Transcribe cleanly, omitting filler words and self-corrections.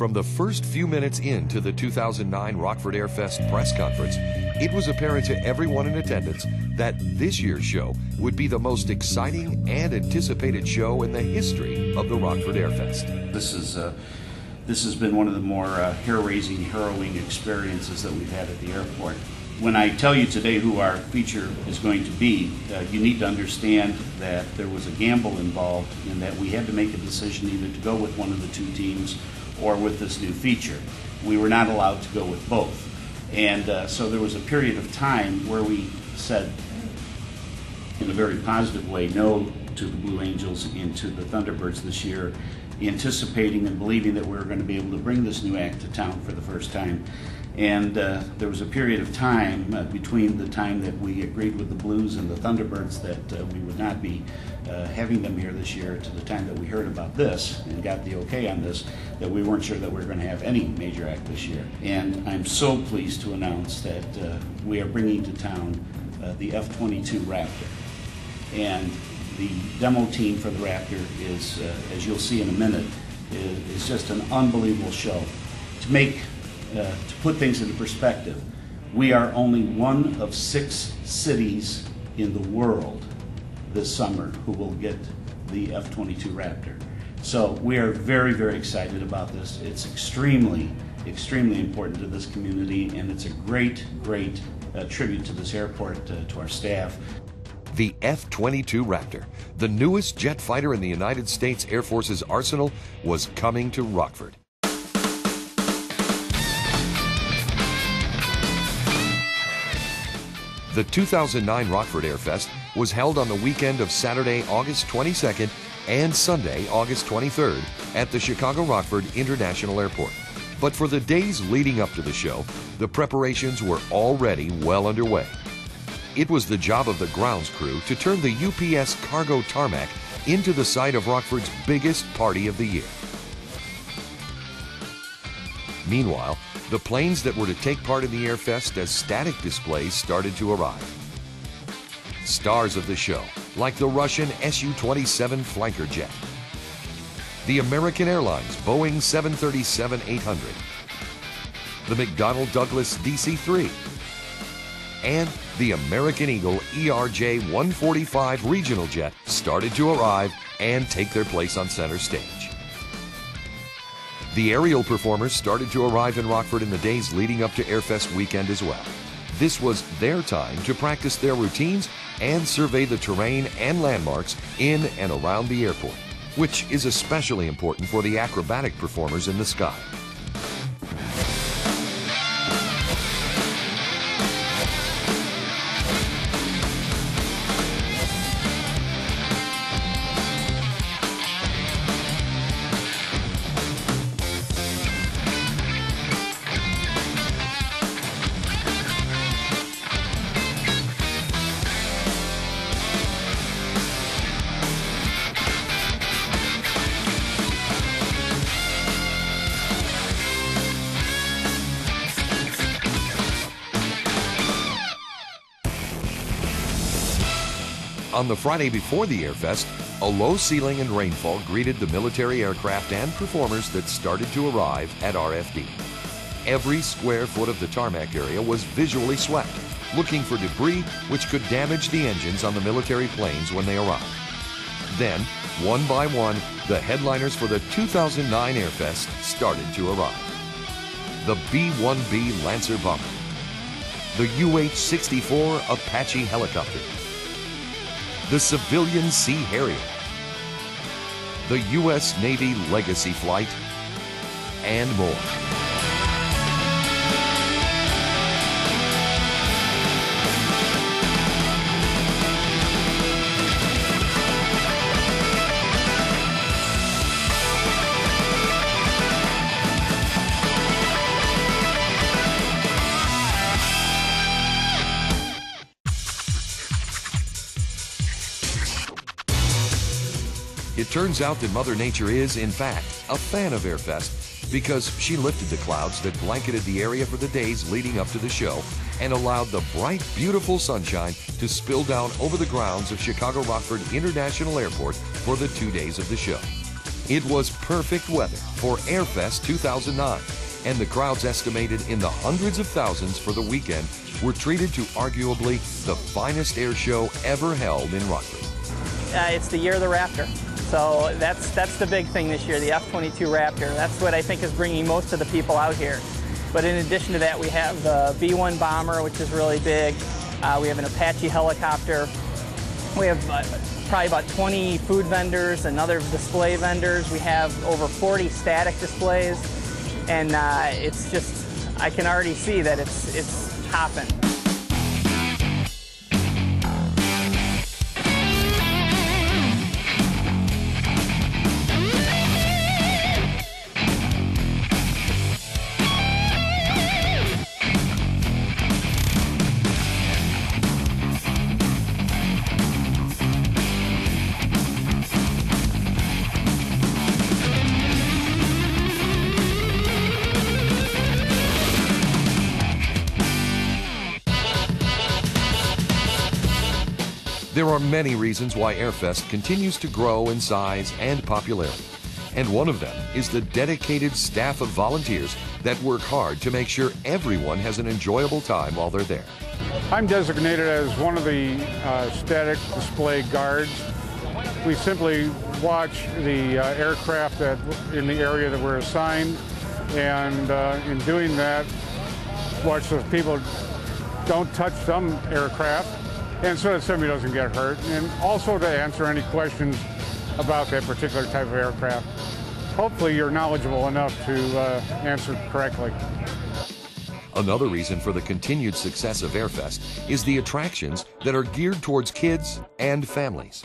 From the first few minutes into the 2009 Rockford Airfest press conference, it was apparent to everyone in attendance that this year's show would be the most exciting and anticipated show in the history of the Rockford Airfest. This has been one of the more hair-raising, harrowing experiences that we've had at the airport. When I tell you today who our feature is going to be, you need to understand that there was a gamble involved in that we had to make a decision either to go with one of the two teams or with this new feature. We were not allowed to go with both. And so there was a period of time where we said, in a very positive way, no to the Blue Angels and to the Thunderbirds this year, anticipating and believing that we were going to be able to bring this new act to town for the first time. And there was a period of time between the time that we agreed with the Blues and the Thunderbirds that we would not be having them here this year to the time that we heard about this and got the okay on this, that we weren't sure that we were going to have any major act this year. And I'm so pleased to announce that we are bringing to town the F-22 Raptor. And the demo team for the Raptor is, as you'll see in a minute, is just an unbelievable show. To put things into perspective, we are only one of 6 cities in the world this summer who will get the F-22 Raptor. So we are very, very excited about this. It's extremely, extremely important to this community, and it's a great, great tribute to this airport, to our staff. The F-22 Raptor, the newest jet fighter in the United States Air Force's arsenal, was coming to Rockford. The 2009 Rockford Airfest was held on the weekend of Saturday, August 22nd and Sunday, August 23rd at the Chicago Rockford International Airport. But for the days leading up to the show, the preparations were already well underway. It was the job of the grounds crew to turn the UPS cargo tarmac into the site of Rockford's biggest party of the year. Meanwhile, the planes that were to take part in the Airfest as static displays started to arrive. Stars of the show, like the Russian Su-27 flanker jet, the American Airlines Boeing 737-800, the McDonnell Douglas DC-3, and the American Eagle ERJ-145 regional jet started to arrive and take their place on center stage. The aerial performers started to arrive in Rockford in the days leading up to Airfest weekend as well. This was their time to practice their routines and survey the terrain and landmarks in and around the airport, which is especially important for the acrobatic performers in the sky. On the Friday before the Airfest, a low ceiling and rainfall greeted the military aircraft and performers that started to arrive at RFD. Every square foot of the tarmac area was visually swept, looking for debris which could damage the engines on the military planes when they arrived. Then, one by one, the headliners for the 2009 Airfest started to arrive. The B-1B Lancer bomber, the UH-64 Apache helicopter, the civilian Sea Harrier, the U.S. Navy Legacy Flight, and more. It turns out that Mother Nature is, in fact, a fan of Airfest because she lifted the clouds that blanketed the area for the days leading up to the show and allowed the bright, beautiful sunshine to spill down over the grounds of Chicago Rockford International Airport for the 2 days of the show. It was perfect weather for Airfest 2009, and the crowds estimated in the hundreds of thousands for the weekend were treated to arguably the finest air show ever held in Rockford. It's the year of the Raptor, so that's the big thing this year, the F-22 Raptor. That's what I think is bringing most of the people out here. But in addition to that, we have the B-1 bomber, which is really big. We have an Apache helicopter. We have probably about 20 food vendors and other display vendors. We have over 40 static displays, and it's just, I can already see that it's hopping. There are many reasons why Airfest continues to grow in size and popularity, and one of them is the dedicated staff of volunteers that work hard to make sure everyone has an enjoyable time while they're there. I'm designated as one of the static display guards. We simply watch the aircraft in the area that we're assigned, and in doing that, watch so people don't touch some aircraft, and so that somebody doesn't get hurt, and also to answer any questions about that particular type of aircraft. Hopefully you're knowledgeable enough to answer correctly. Another reason for the continued success of Airfest is the attractions that are geared towards kids and families.